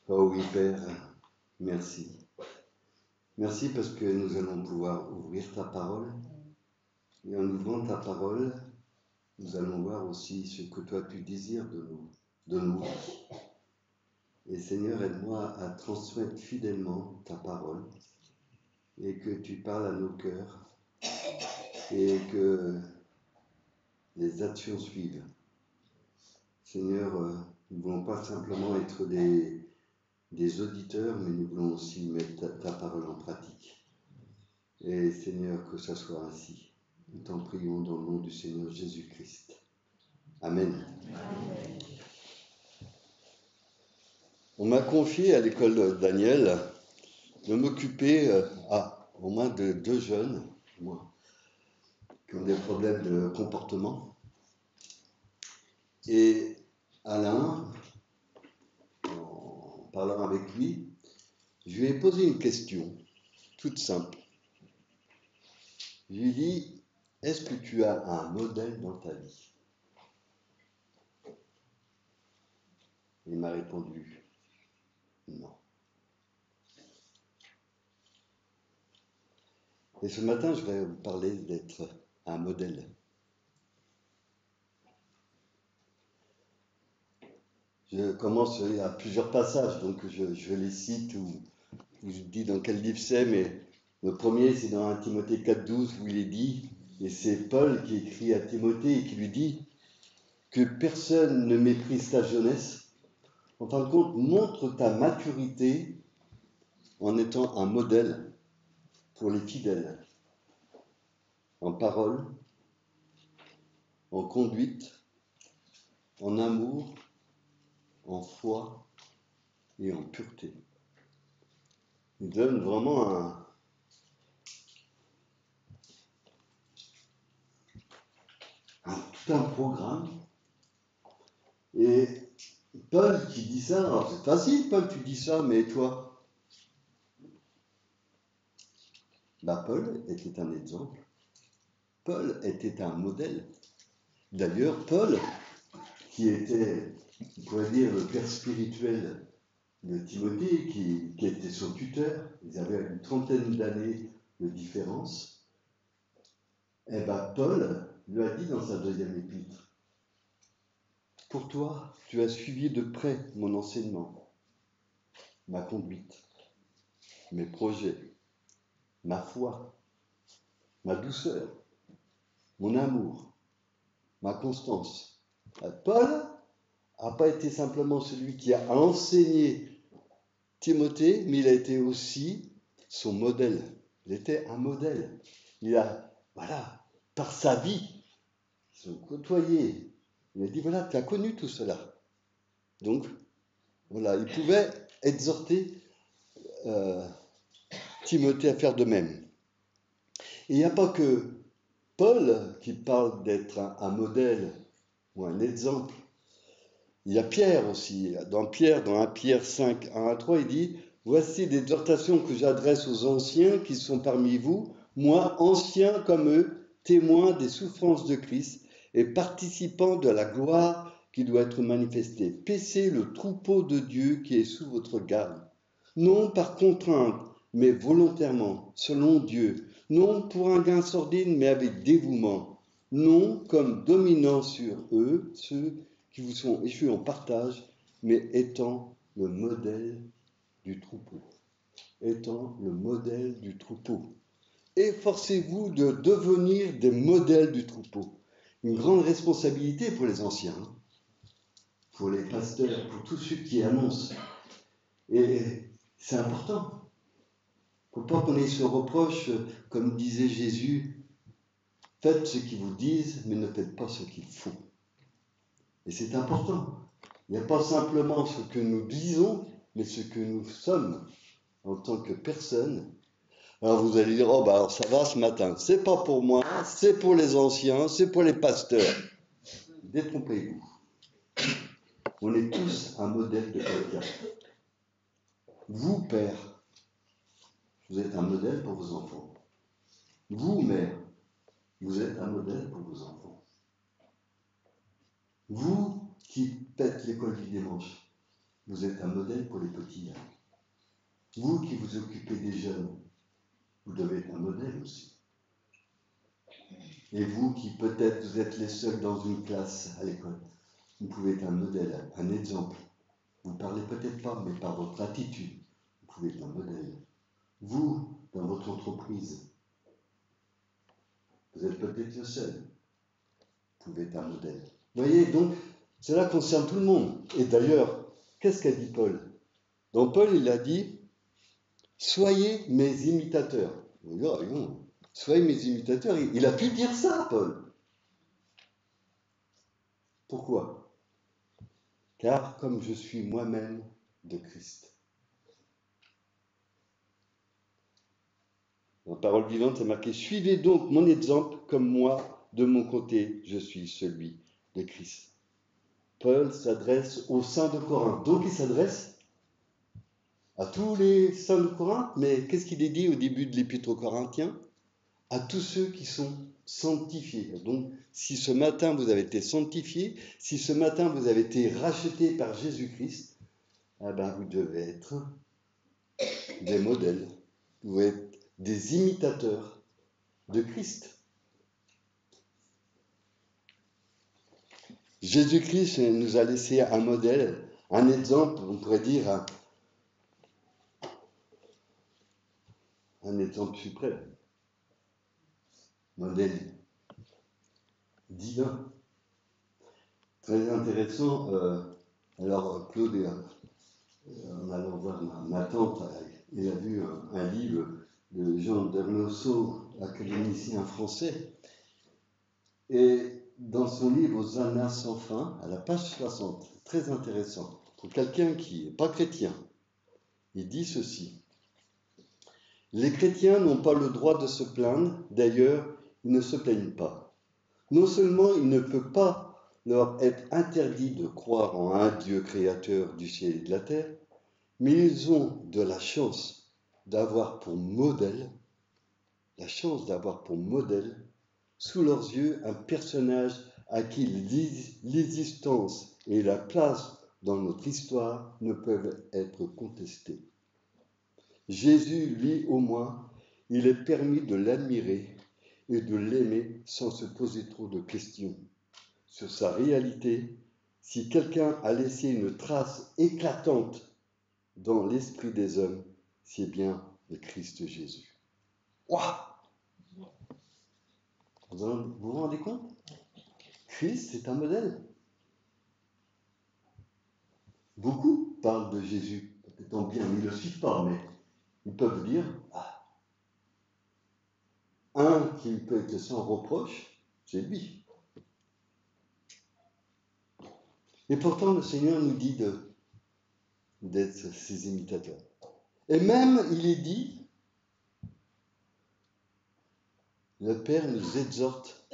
Oh oui, Père, merci. Merci parce que nous allons pouvoir ouvrir ta parole. Et en ouvrant ta parole, nous allons voir aussi ce que toi tu désires de nous. Et Seigneur, aide-moi à transmettre fidèlement ta parole et que tu parles à nos cœurs et que les actions suivent. Seigneur, nous ne voulons pas simplement être des auditeurs, mais nous voulons aussi mettre ta parole en pratique. Et Seigneur, que ça soit ainsi. Nous t'en prions dans le nom du Seigneur Jésus-Christ. Amen. Amen. On m'a confié à l'école de Daniel de m'occuper au moins de 2 jeunes, moi, qui ont des problèmes de comportement. Et Alain, en parlant avec lui, je lui ai posé une question toute simple. Je lui ai dit, est-ce que tu as un modèle dans ta vie? Il m'a répondu, non. Et ce matin, je vais vous parler d'être un modèle. Je commence, il y a plusieurs passages, donc je les cite ou je dis dans quel livre c'est, mais le premier, c'est dans 1 Timothée 4,12 où il est dit, et c'est Paul qui écrit à Timothée et qui lui dit que personne ne méprise ta jeunesse. En fin de compte, montre ta maturité en étant un modèle pour les fidèles, en parole, en conduite, en amour, en foi et en pureté. Il donne vraiment tout un programme. Et Paul qui dit ça, alors c'est facile, Paul, tu dis ça, mais toi? Paul était un exemple. Paul était un modèle. D'ailleurs, Paul, qui était, on pourrait dire, le père spirituel de Timothée, qui était son tuteur, ils avaient une 30aine d'années de différence, et Paul lui a dit dans sa 2e épître, pour toi, tu as suivi de près mon enseignement, ma conduite, mes projets, ma foi, ma douceur, mon amour, ma constance. Paul n'a pas été simplement celui qui a enseigné Timothée, mais il a été aussi son modèle. Il était un modèle. Il a, par sa vie, ils sont côtoyés. Il a dit, tu as connu tout cela. Donc, il pouvait exhorter Timothée à faire de même. Et il n'y a pas que Paul qui parle d'être un modèle ou un exemple. Il y a Pierre aussi. Dans 1 Pierre 5, 1 à 3, il dit « Voici des exhortations que j'adresse aux anciens qui sont parmi vous, moi, ancien comme eux, témoin des souffrances de Christ et participant de la gloire qui doit être manifestée. Paissez le troupeau de Dieu qui est sous votre garde, non par contrainte, mais volontairement, selon Dieu, non pour un gain sordide, mais avec dévouement, non comme dominant sur eux, ceux qui vous sont échus en partage, mais étant le modèle du troupeau. Étant le modèle du troupeau. Efforcez-vous de devenir des modèles du troupeau. Une grande responsabilité pour les anciens, pour les pasteurs, pour tous ceux qui annoncent. Et c'est important. Il ne faut pas qu'on ait ce reproche, comme disait Jésus, faites ce qu'ils vous disent, mais ne faites pas ce qu'il faut. Et c'est important. Il n'y a pas simplement ce que nous disons, mais ce que nous sommes en tant que personne. Alors vous allez dire, alors ça va ce matin. C'est pas pour moi, c'est pour les anciens, c'est pour les pasteurs. Détrompez-vous. On est tous un modèle de quelqu'un. Vous, père, vous êtes un modèle pour vos enfants. Vous, mère, vous êtes un modèle pour vos enfants. Vous qui faites l'école du dimanche, vous êtes un modèle pour les petits. Vous qui vous occupez des jeunes, vous devez être un modèle aussi. Et vous qui peut-être vous êtes les seuls dans une classe à l'école, vous pouvez être un modèle, un exemple. Vous ne parlez peut-être pas, mais par votre attitude, vous pouvez être un modèle. Vous, dans votre entreprise, vous êtes peut-être le seul, vous pouvez être un modèle. Vous voyez, donc, cela concerne tout le monde. Et d'ailleurs, qu'est-ce qu'a dit Paul? Dans Paul, il a dit, soyez mes imitateurs. Vous dites, oh, non, soyez mes imitateurs. Il a pu dire ça, Paul. Pourquoi? Car comme je suis moi-même de Christ. Dans la parole vivante, c'est marqué, suivez donc mon exemple comme moi, de mon côté, je suis celui de Christ. Paul s'adresse aux saints de Corinthe. Donc il s'adresse à tous les saints de Corinthe, mais qu'est-ce qu'il est dit au début de l'épître aux Corinthiens? À tous ceux qui sont sanctifiés. Donc, si ce matin vous avez été sanctifiés, si ce matin vous avez été rachetés par Jésus-Christ, eh ben, vous devez être des modèles, vous devez être des imitateurs de Christ. Jésus-Christ nous a laissé un modèle, un exemple, on pourrait dire un exemple suprême, modèle divin. Très intéressant. Alors, Claude, en allant voir ma tante, il a vu un livre de Jean Dernousseau, académicien français. Et dans son livre Aux Annas sans fin, à la page 60, très intéressant, pour quelqu'un qui n'est pas chrétien, il dit ceci. Les chrétiens n'ont pas le droit de se plaindre, d'ailleurs, ils ne se plaignent pas. Non seulement il ne peut pas leur être interdit de croire en un Dieu créateur du ciel et de la terre, mais ils ont de la chance d'avoir pour modèle, sous leurs yeux, un personnage à qui l'existence et la place dans notre histoire ne peuvent être contestées. Jésus, lui au moins, il est permis de l'admirer et de l'aimer sans se poser trop de questions sur sa réalité. Si quelqu'un a laissé une trace éclatante dans l'esprit des hommes, c'est bien le Christ Jésus. Waouh! Vous vous rendez compte? Christ, c'est un modèle. Beaucoup parlent de Jésus, peut-être en bien, ils ne le suivent pas, mais ils peuvent dire, un qui peut être sans reproche, c'est lui. Et pourtant, le Seigneur nous dit d'être ses imitateurs. Et même, il est dit, le Père nous exhorte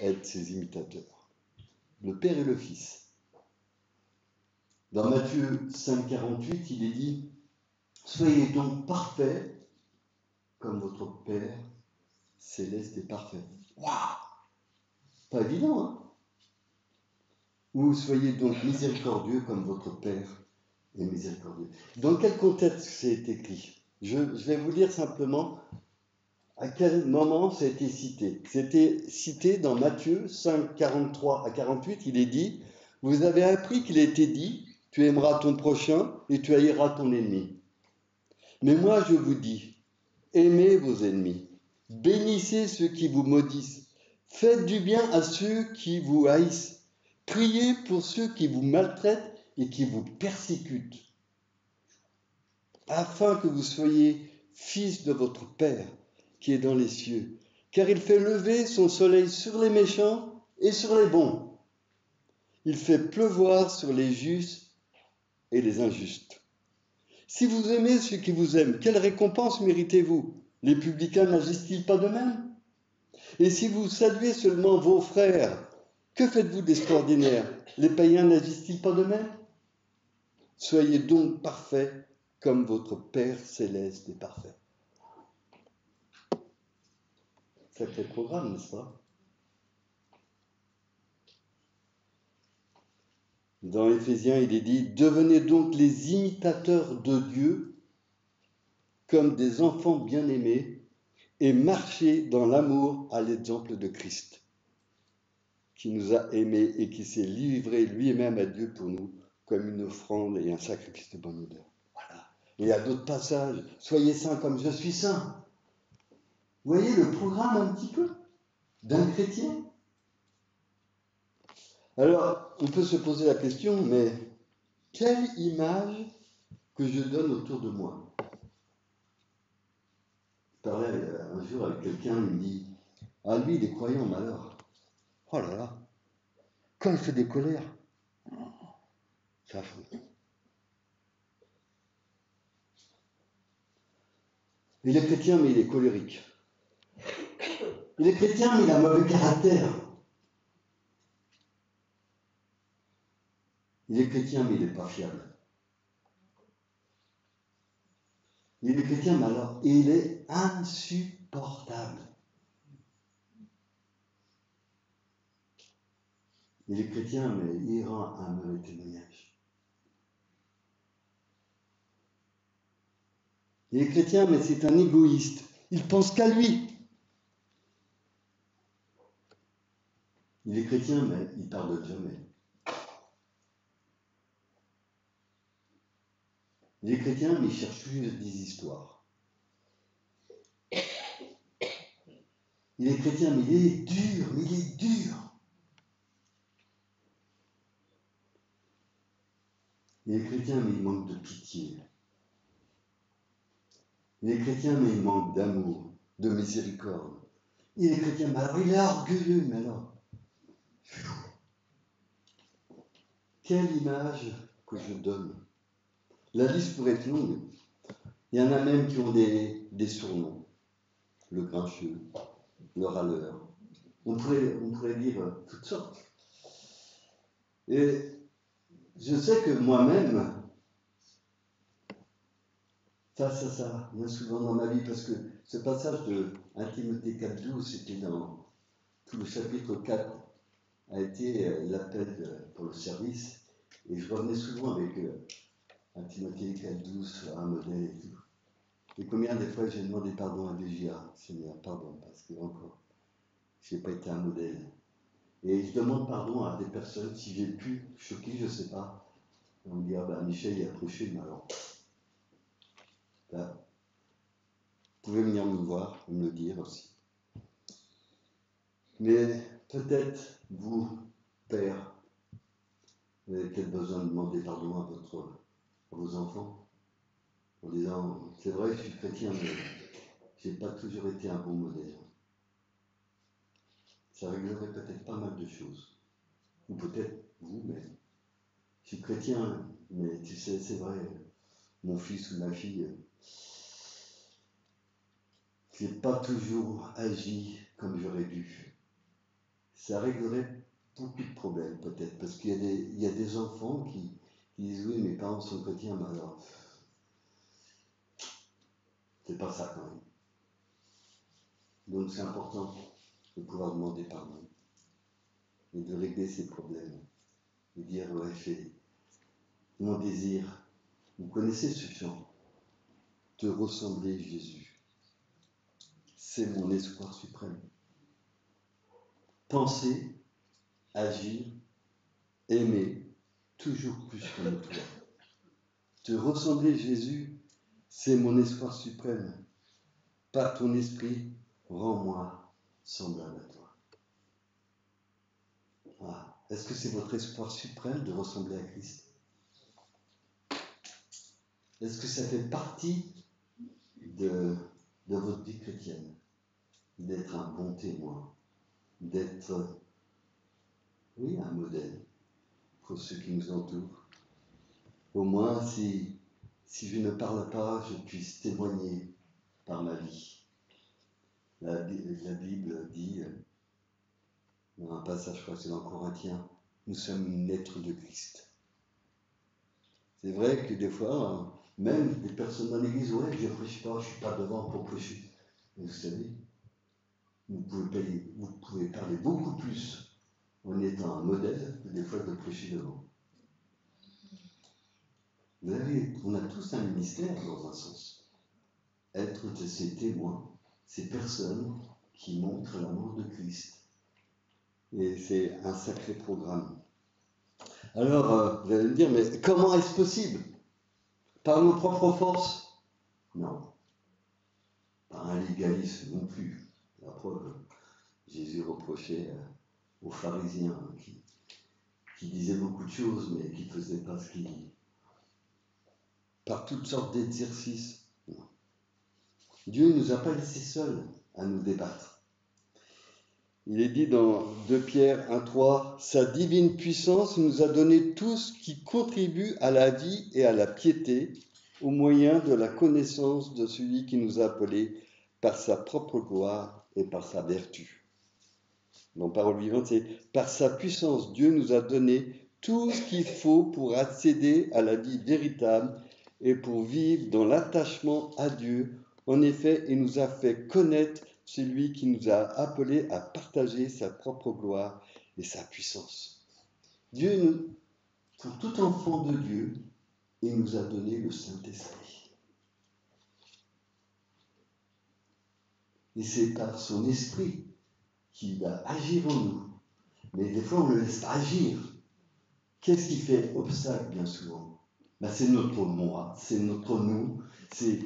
à être ses imitateurs. Le Père et le Fils. Dans Matthieu 5, 48, il est dit, soyez donc parfaits comme votre Père céleste est parfait. Waouh! Pas évident, hein? Ou soyez donc miséricordieux comme votre Père est miséricordieux. Dans quel contexte c'est écrit? Je vais vous lire simplement à quel moment ça a été cité. C'était cité dans Matthieu 5, 43 à 48, il est dit, vous avez appris qu'il a été dit, tu aimeras ton prochain et tu haïras ton ennemi. Mais moi je vous dis, aimez vos ennemis, bénissez ceux qui vous maudissent, faites du bien à ceux qui vous haïssent, priez pour ceux qui vous maltraitent et qui vous persécutent, afin que vous soyez fils de votre Père qui est dans les cieux, car il fait lever son soleil sur les méchants et sur les bons. Il fait pleuvoir sur les justes et les injustes. Si vous aimez ceux qui vous aiment, quelle récompense méritez-vous? Les publicains n'agissent-ils pas de même? Et si vous saluez seulement vos frères, que faites-vous d'extraordinaire? Les païens n'agissent-ils pas de même? Soyez donc parfaits comme votre Père céleste est parfait. Sacré programme, n'est-ce pas? Dans Éphésiens, il est dit: devenez donc les imitateurs de Dieu comme des enfants bien-aimés et marchez dans l'amour à l'exemple de Christ, qui nous a aimés et qui s'est livré lui-même à Dieu pour nous comme une offrande et un sacrifice de bonne odeur. Voilà. Et il y a d'autres passages: soyez saints comme je suis saint. Vous voyez le programme un petit peu d'un chrétien? Alors, on peut se poser la question, mais quelle image que je donne autour de moi? Je parlais un jour avec quelqu'un, il me dit: ah, lui, il est croyant, mais alors, oh là là, quand il fait des colères, c'est affreux. Il est chrétien, mais il est colérique. Il est chrétien, mais il a un mauvais caractère. Il est chrétien, mais il n'est pas fiable. Il est chrétien, mais alors, il est insupportable. Il est chrétien, mais il rend un mauvais témoignage. Il est chrétien, mais c'est un égoïste. Il pense qu'à lui. Il est chrétien, mais il ne pardonne jamais. Il est chrétien, mais il cherche toujours des histoires. Il est chrétien, mais il est dur, Il est chrétien, mais il manque de pitié. Il est chrétien, mais il manque d'amour, de miséricorde. Il est chrétien, mais alors il est orgueilleux, mais alors. Quelle image que je donne. La liste pourrait être longue. Il y en a même qui ont des surnoms. Le grincheux, le râleur. On pourrait dire toutes sortes. Et je sais que moi-même, ça vient souvent dans ma vie, parce que ce passage de 1 Timothée 4,12, c'était dans tout le chapitre 4, a été l'appel pour le service. Et je revenais souvent avec 1 Timothée 4,12, un modèle et tout. Et combien de fois j'ai demandé pardon à DGA, Seigneur, pardon, parce que encore, je n'ai pas été un modèle. Et je demande pardon à des personnes, si j'ai pu choquer, je ne sais pas. On me dit: ah ben Michel, il a prêché, mais alors, là, vous pouvez venir me voir, me le dire aussi. Mais peut-être, vous, père, vous avez peut-être besoin de demander pardon à vos enfants, en disant: c'est vrai, je suis chrétien, mais je n'ai pas toujours été un bon modèle. Ça réglerait peut-être pas mal de choses. Ou peut-être vous, mais je suis chrétien, mais tu sais, c'est vrai, mon fils ou ma fille, j'ai pas toujours agi comme j'aurais dû. Ça réglerait beaucoup de problèmes, peut-être, parce qu'il y a des enfants qui disent: oui, mes parents sont chrétiens, mais alors, c'est pas ça quand même. Donc c'est important de pouvoir demander pardon et de régler ces problèmes. Et dire: ouais, c'est mon désir. Vous connaissez ce chant? Te ressembler, Jésus. C'est mon espoir suprême. Penser, agir, aimer, toujours plus comme toi. Te ressembler, Jésus, c'est mon espoir suprême. Par ton esprit, rends-moi semblable à toi. Ah. Est-ce que c'est votre espoir suprême de ressembler à Christ? Est-ce que ça fait partie de votre vie chrétienne? D'être un bon témoin, d'être, oui, un modèle pour ceux qui nous entourent. Au moins, si je ne parle pas, je puisse témoigner par ma vie. La Bible dit, dans un passage, je crois que c'est dans Corinthiens, nous sommes une lettre de Christ. C'est vrai que des fois, même des personnes dans l'église: ouais, je ne prêche pas, je ne suis pas devant pour prêcher. Mais vous savez, vous pouvez parler beaucoup plus en étant un modèle que des fois de prêcher devant. On a tous un ministère dans un sens. Être ces témoins, ces personnes qui montrent l'amour de Christ. Et c'est un sacré programme. Alors, vous allez me dire, mais comment est-ce possible? Par nos propres forces? Non. Par un légalisme non plus. La preuve, Jésus reprochait aux pharisiens qui disaient beaucoup de choses, mais qui ne faisaient pas ce qu'il dit. Par toutes sortes d'exercices. Non. Dieu ne nous a pas laissés seuls à nous débattre. Il est dit dans 2 Pierre 1,3, « Sa divine puissance nous a donné tout ce qui contribue à la vie et à la piété, au moyen de la connaissance de celui qui nous a appelés par sa propre gloire et par sa vertu. » Dans Parole vivante, c'est « Par sa puissance, Dieu nous a donné tout ce qu'il faut pour accéder à la vie véritable et pour vivre dans l'attachement à Dieu. En effet, il nous a fait connaître celui qui nous a appelés à partager sa propre gloire et sa puissance. » Dieu, pour tout enfant de Dieu, il nous a donné le Saint-Esprit. Et c'est par son esprit qui va agir en nous. Mais des fois, on ne le laisse pas agir. Qu'est-ce qui fait obstacle bien souvent? C'est notre moi, c'est notre nous, c'est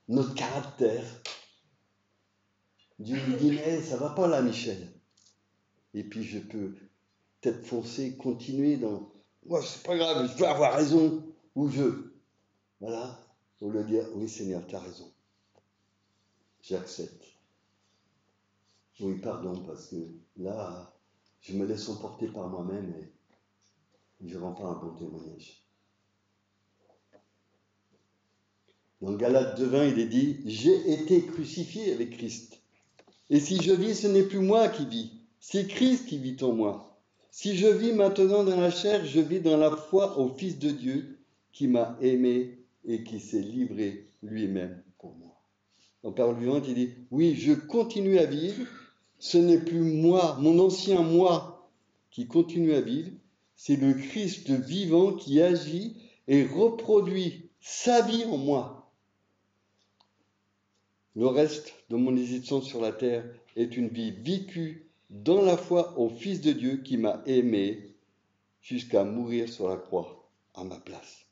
notre caractère. Dieu lui dit, mais ça va pas là, Michel. Et puis je peux peut-être foncer, continuer dans, c'est pas grave, je peux avoir raison, ou voilà, au lieu de dire, oui Seigneur, tu as raison. J'accepte. Oui, pardon, parce que là, je me laisse emporter par moi-même et je ne rends pas un bon témoignage. Dans Galates 2,20, il est dit « J'ai été crucifié avec Christ. Et si je vis, ce n'est plus moi qui vis, c'est Christ qui vit en moi. Si je vis maintenant dans la chair, je vis dans la foi au Fils de Dieu qui m'a aimé et qui s'est livré lui-même pour moi. » En Parole vivante, il dit « Oui, je continue à vivre. Ce n'est plus moi, mon ancien moi, qui continue à vivre. C'est le Christ vivant qui agit et reproduit sa vie en moi. Le reste de mon existence sur la terre est une vie vécue dans la foi au Fils de Dieu qui m'a aimé jusqu'à mourir sur la croix à ma place. »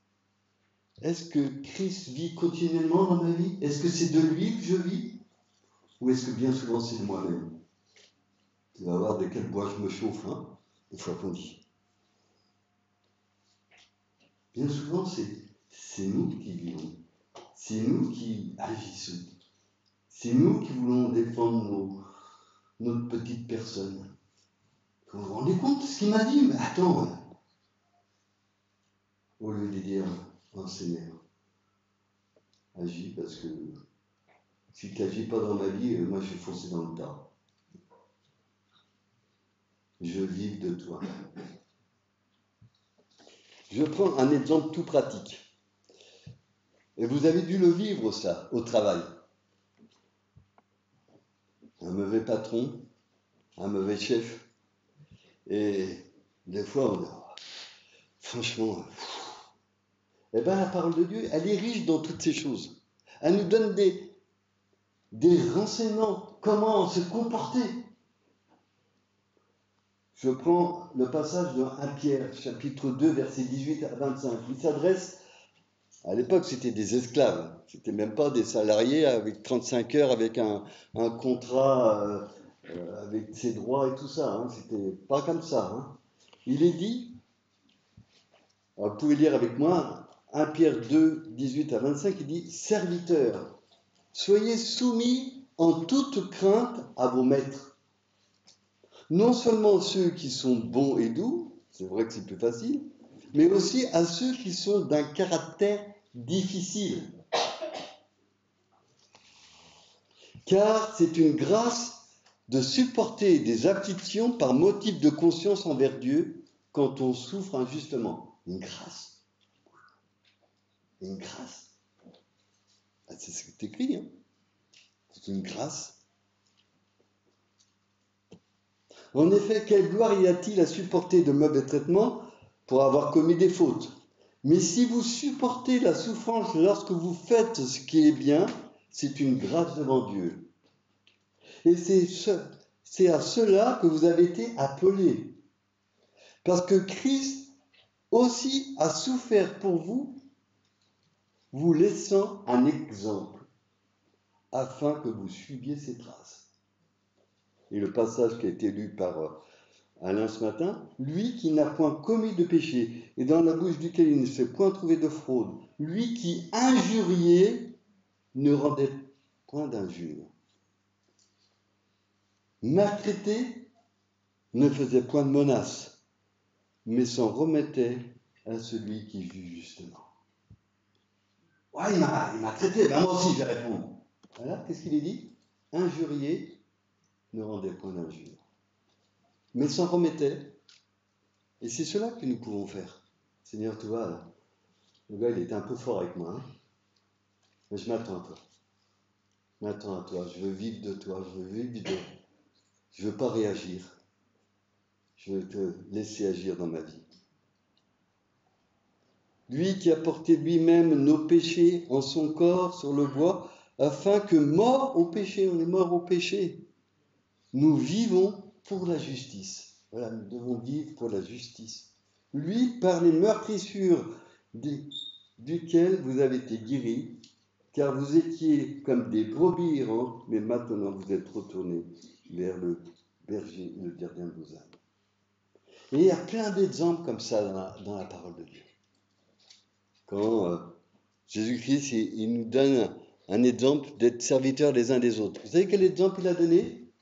Est-ce que Christ vit continuellement dans ma vie? Est-ce que c'est de lui que je vis? Ou est-ce que bien souvent c'est de moi-même? Tu vas voir de quel bois je me chauffe, une fois qu'on dit. Bien souvent, c'est nous qui vivons. C'est nous qui agissons. C'est nous qui voulons défendre notre petite personne. Vous vous rendez compte de ce qu'il m'a dit? Mais attends, au lieu de dire, Seigneur, agis parce que si tu n'agis pas dans ma vie, moi je vais foncer dans le tas. Je vis de toi. Je prends un exemple tout pratique. Et vous avez dû le vivre, ça, au travail. Un mauvais patron, un mauvais chef. Et des fois, on dit, franchement, la parole de Dieu, elle est riche dans toutes ces choses. Elle nous donne des renseignements, comment se comporter. Je prends le passage de 1 Pierre, chapitre 2, versets 18 à 25. Il s'adresse, à l'époque c'était des esclaves, c'était même pas des salariés avec 35 heures, avec un contrat avec ses droits et tout ça, c'était pas comme ça. Il est dit, alors vous pouvez lire avec moi, 1 Pierre 2, 18 à 25, il dit « Serviteurs, soyez soumis en toute crainte à vos maîtres. Non seulement ceux qui sont bons et doux, c'est vrai que c'est plus facile, mais aussi à ceux qui sont d'un caractère difficile. Car c'est une grâce de supporter des afflictions par motif de conscience envers Dieu quand on souffre injustement. » Une grâce. Une grâce. C'est ce qui est écrit. C'est une grâce. En effet, quelle gloire y a-t-il à supporter de mauvais traitements pour avoir commis des fautes? Mais si vous supportez la souffrance lorsque vous faites ce qui est bien, c'est une grâce devant Dieu. Et c'est à cela que vous avez été appelés. Parce que Christ aussi a souffert pour vous, vous laissant un exemple, afin que vous suiviez ses traces. Et le passage qui a été lu par Alain ce matin, lui qui n'a point commis de péché, et dans la bouche duquel il ne s'est point trouvé de fraude, lui qui injuriait, ne rendait point d'injure. Maltraité, ne faisait point de menace, mais s'en remettait à celui qui juge justement. Ouais, il m'a traité, ben moi aussi je vais répondre. Voilà, qu'est-ce qu'il est dit? Injurier, ne rendait point d'injure, mais s'en remettait. Et c'est cela que nous pouvons faire. Seigneur, tu vois, là, le gars il était un peu fort avec moi, hein, mais je m'attends à toi. Je m'attends à toi, je veux vivre de toi, je veux pas réagir. Je veux te laisser agir dans ma vie. Lui qui a porté lui-même nos péchés en son corps sur le bois, afin que mort au péché, on est mort au péché, nous vivons pour la justice. Voilà, nous devons vivre pour la justice. Lui, par les meurtrissures duquel vous avez été guéris, car vous étiez comme des brebis errantes, mais maintenant vous êtes retournés vers le berger et le gardien de vos âmes. Et il y a plein d'exemples comme ça dans la parole de Dieu. Quand Jésus-Christ, il nous donne un exemple d'être serviteurs les uns des autres. Vous savez quel exemple il a donné?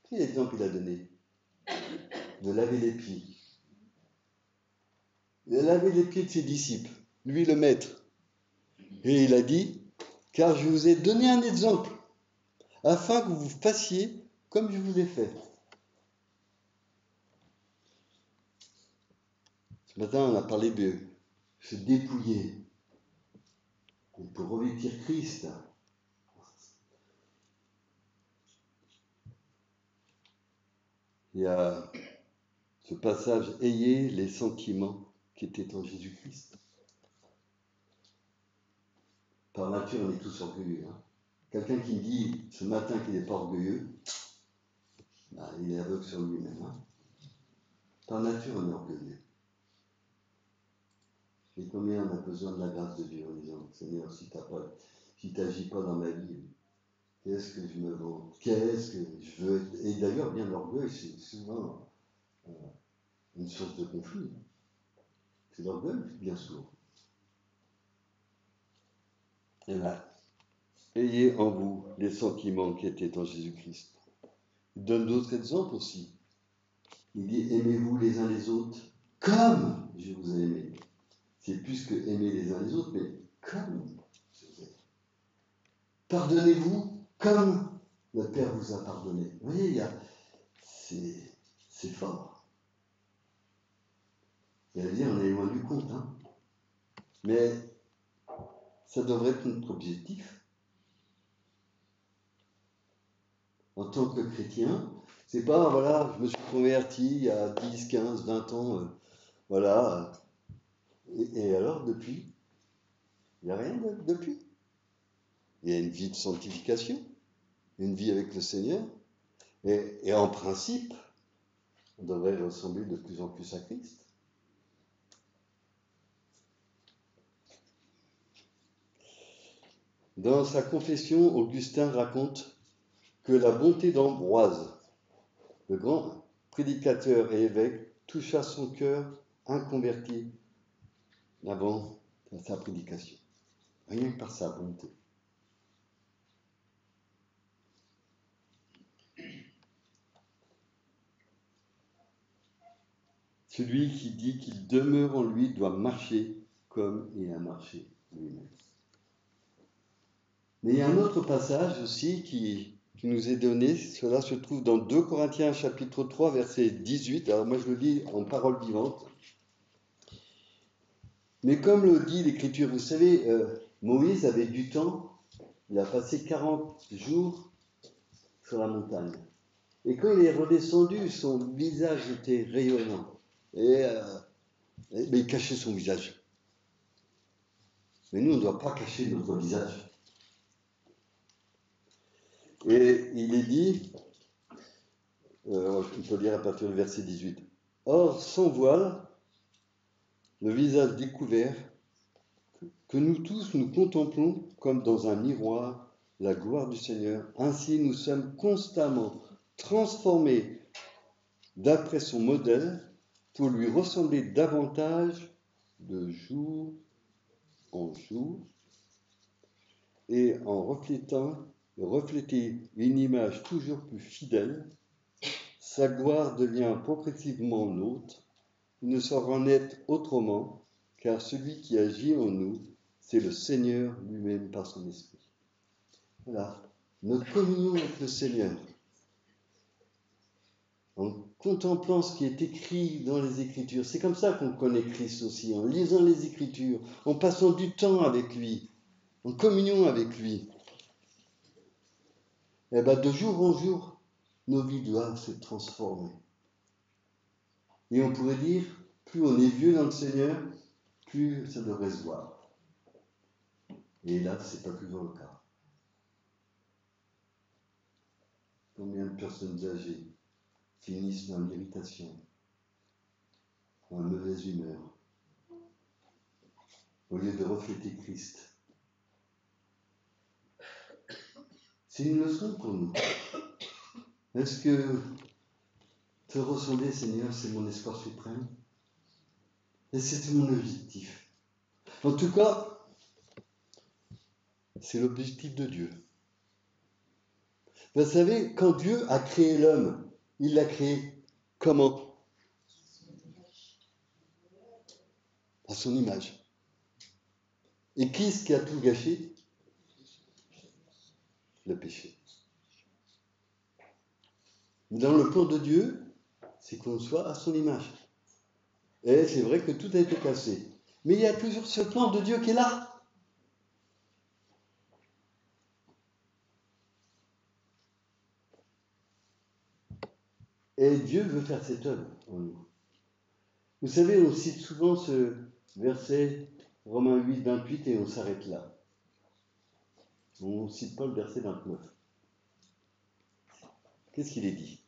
Quel exemple il a donné? De laver les pieds. Il a lavé les pieds de ses disciples, lui le maître. Et il a dit, car je vous ai donné un exemple, afin que vous fassiez comme je vous ai fait. Ce matin, on a parlé de se dépouiller pour revêtir Christ. Il y a ce passage, ayez les sentiments qui étaient en Jésus-Christ. Par nature, on est tous orgueilleux. Hein. Quelqu'un qui me dit ce matin qu'il n'est pas orgueilleux, ben, il est aveugle sur lui-même. Hein. Par nature, on est orgueilleux. Et combien on a besoin de la grâce de Dieu en disant, Seigneur, si tu n'agis pas dans ma vie, qu'est-ce que je me vends? Qu'est-ce que je veux? Et d'ailleurs, bien l'orgueil, c'est souvent une source de conflit. C'est l'orgueil, bien souvent. Et là, ayez en vous les sentiments qui étaient en Jésus-Christ. Il donne d'autres exemples aussi. Il dit, aimez-vous les uns les autres comme je vous ai aimé. C'est plus que aimer les uns les autres, mais comme je vous ai aimé. Pardonnez-vous comme le Père vous a pardonné. Vous voyez, c'est fort. Vous allez dire, on est loin du compte, hein. Mais ça devrait être notre objectif. En tant que chrétien, c'est pas, voilà, je me suis converti il y a 10, 15, 20 ans, voilà. Et alors, depuis? Il n'y a rien depuis. Il y a une vie de sanctification, une vie avec le Seigneur. Et en principe, on devrait ressembler de plus en plus à Christ. Dans sa confession, Augustin raconte que la bonté d'Ambroise, le grand prédicateur et évêque, toucha son cœur inconverti avant sa prédication, rien que par sa bonté. Celui qui dit qu'il demeure en lui doit marcher comme il a marché lui-même. Mais il y a un autre passage aussi qui nous est donné, cela se trouve dans 2 Corinthiens chapitre 3 verset 18, alors moi je le lis en parole vivante. Mais comme le dit l'Écriture, vous savez, Moïse avait du temps, il a passé 40 jours sur la montagne. Et quand il est redescendu, son visage était rayonnant. Et Mais il cachait son visage. Mais nous, on ne doit pas cacher notre visage. Et il est dit, on peut lire à partir du verset 18. Or, sans voile, le visage découvert, que nous tous nous contemplons comme dans un miroir la gloire du Seigneur. Ainsi, nous sommes constamment transformés d'après son modèle pour lui ressembler davantage de jour en jour et en refléter une image toujours plus fidèle. Sa gloire devient progressivement nôtre. Il ne saura en être autrement, car celui qui agit en nous, c'est le Seigneur lui-même par son esprit. Voilà, notre communion avec le Seigneur, en contemplant ce qui est écrit dans les Écritures. C'est comme ça qu'on connaît Christ aussi, en lisant les Écritures, en passant du temps avec lui, en communion avec lui. Et bien, de jour en jour, nos vies doivent se transformer. Et on pourrait dire, plus on est vieux dans le Seigneur, plus ça devrait se voir. Et là, ce n'est pas toujours le cas. Combien de personnes âgées finissent dans l'irritation, dans la mauvaise humeur, au lieu de refléter Christ. C'est une leçon pour nous. Est-ce que te ressembler, Seigneur, c'est mon espoir suprême? Et c'est mon objectif. En tout cas, c'est l'objectif de Dieu. Vous savez, quand Dieu a créé l'homme, il l'a créé comment? À son image. Et qui est-ce qui a tout gâché? Le péché. Dans le plan de Dieu, c'est qu'on soit à son image. Et c'est vrai que tout a été cassé. Mais il y a toujours ce plan de Dieu qui est là. Et Dieu veut faire cette œuvre en nous. Vous savez, on cite souvent ce verset Romains 8, 28 et on s'arrête là. On ne cite pas le verset 29. Qu'est-ce qu'il est dit?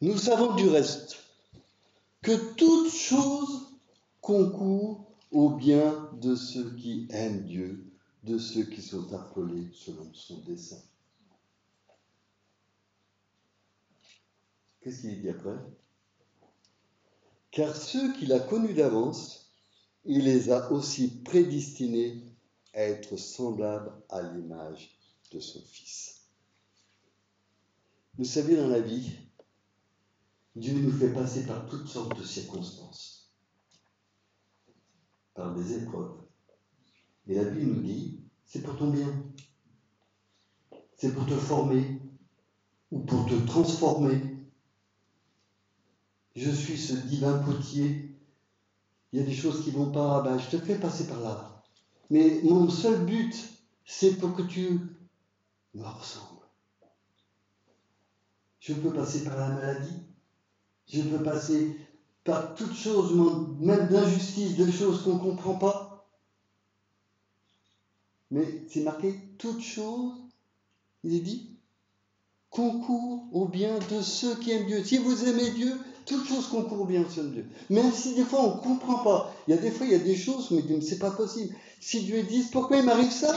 Nous savons du reste que toute chose concourt au bien de ceux qui aiment Dieu, de ceux qui sont appelés selon son dessein. Qu'est-ce qu'il dit après? Car ceux qu'il a connus d'avance, il les a aussi prédestinés à être semblables à l'image de son Fils. Vous savez, dans la vie, Dieu nous fait passer par toutes sortes de circonstances, par des épreuves. Et la Bible nous dit, c'est pour ton bien, c'est pour te former ou pour te transformer. Je suis ce divin potier. Il y a des choses qui ne vont pas, ben, je te fais passer par là. Mais mon seul but, c'est pour que tu me ressembles. Je peux passer par la maladie. Je peux passer par toutes choses, même d'injustice, de choses qu'on ne comprend pas. Mais c'est marqué, toutes choses, il est dit, concourent au bien de ceux qui aiment Dieu. Si vous aimez Dieu, toutes choses concourent au bien de ceux de Dieu. Même si des fois on ne comprend pas. Il y a des fois, il y a des choses, mais c'est pas possible. Si Dieu dit, pourquoi il m'arrive ça?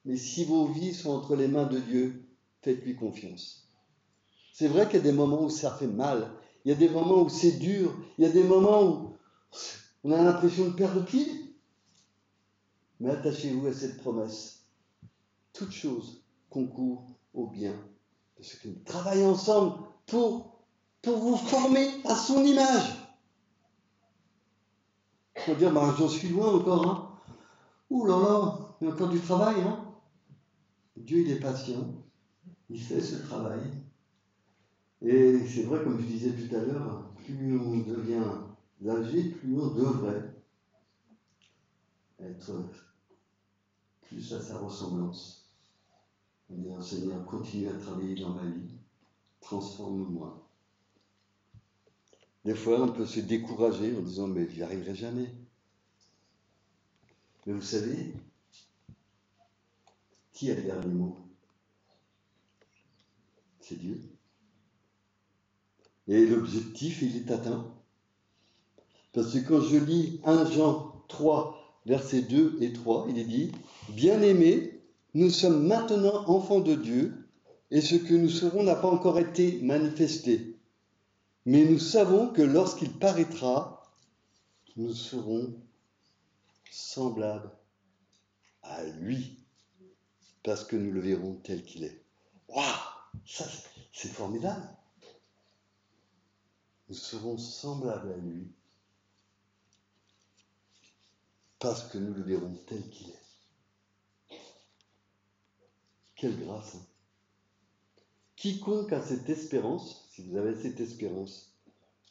Mais si vos vies sont entre les mains de Dieu, faites-lui confiance. C'est vrai qu'il y a des moments où ça fait mal. Il y a des moments où c'est dur. Il y a des moments où on a l'impression de perdre pied. Mais attachez-vous à cette promesse. Toutes choses concourent au bien de ceux qui travaillent ensemble pour vous former à son image. Il faut dire, ben, j'en suis loin encore. Hein. Ouh là là, il y a encore du travail. Hein. Dieu, il est patient. Il fait ce travail. Et c'est vrai, comme je disais tout à l'heure, plus on devient âgé, plus on devrait être plus à sa ressemblance. On dit, Seigneur, continue à travailler dans ma vie, transforme-moi. Des fois, on peut se décourager en disant, mais j'y arriverai jamais. Mais vous savez, qui a le dernier mot? C'est Dieu. Et l'objectif, il est atteint. Parce que quand je lis 1 Jean 3, versets 2 et 3, il est dit, bien-aimés, nous sommes maintenant enfants de Dieu, et ce que nous serons n'a pas encore été manifesté. Mais nous savons que lorsqu'il paraîtra, nous serons semblables à lui, parce que nous le verrons tel qu'il est. Waouh, ça c'est formidable. Nous serons semblables à lui, parce que nous le verrons tel qu'il est. Quelle grâce, hein. Quiconque a cette espérance, si vous avez cette espérance,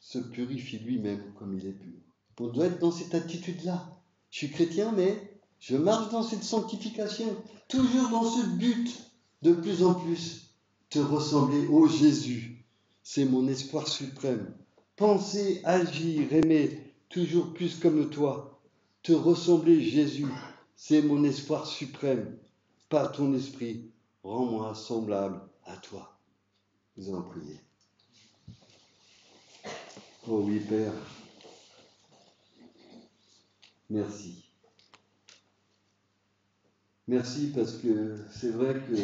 se purifie lui-même comme il est pur. On doit être dans cette attitude-là. Je suis chrétien, mais je marche dans cette sanctification, toujours dans ce but de plus en plus te ressembler au Jésus. C'est mon espoir suprême. Penser, agir, aimer, toujours plus comme toi. Te ressembler, Jésus, c'est mon espoir suprême. Par ton esprit, rends-moi semblable à toi. Nous allons prier. Oh oui, Père, merci. Merci parce que c'est vrai que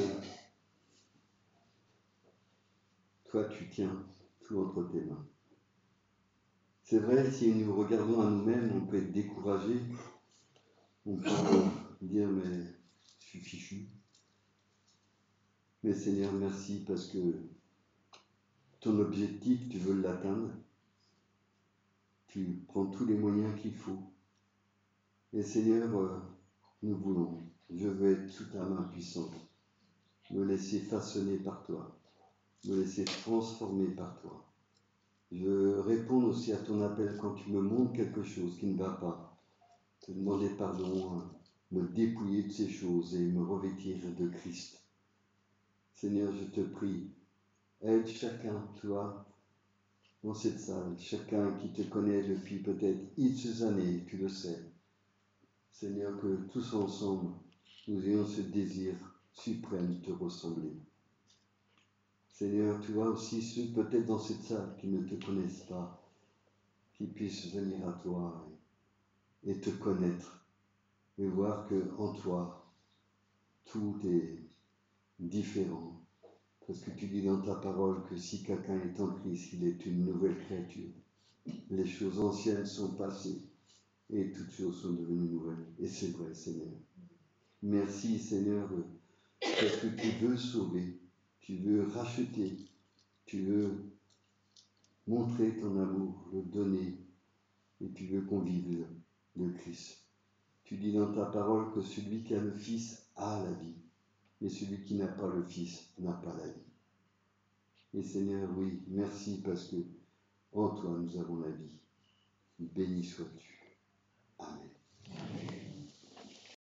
toi, tu tiens tout entre tes mains. C'est vrai, si nous regardons à nous-mêmes, on peut être découragé, on peut dire, mais je suis fichu. Mais Seigneur, merci parce que ton objectif, tu veux l'atteindre. Tu prends tous les moyens qu'il faut. Et Seigneur, nous voulons, je veux être sous ta main puissante, me laisser façonner par toi, me laisser transformer par toi. Je réponds aussi à ton appel quand tu me montres quelque chose qui ne va pas. Te demander pardon, me dépouiller de ces choses et me revêtir de Christ. Seigneur, je te prie, aide chacun, toi, dans cette salle, chacun qui te connaît depuis peut-être X années, tu le sais. Seigneur, que tous ensemble, nous ayons ce désir suprême de te ressembler. Seigneur, tu vois aussi ceux peut-être dans cette salle qui ne te connaissent pas, qui puissent venir à toi et te connaître et voir que en toi, tout est différent. Parce que tu dis dans ta parole que si quelqu'un est en Christ, il est une nouvelle créature. Les choses anciennes sont passées et toutes choses sont devenues nouvelles. Et c'est vrai, Seigneur. Merci, Seigneur, parce que tu veux sauver, tu veux racheter, tu veux montrer ton amour, le donner, et tu veux qu'on vive le Christ. Tu dis dans ta parole que celui qui a le Fils a la vie, mais celui qui n'a pas le Fils n'a pas la vie. Et Seigneur, oui, merci parce que en toi nous avons la vie. Béni sois-tu. Amen.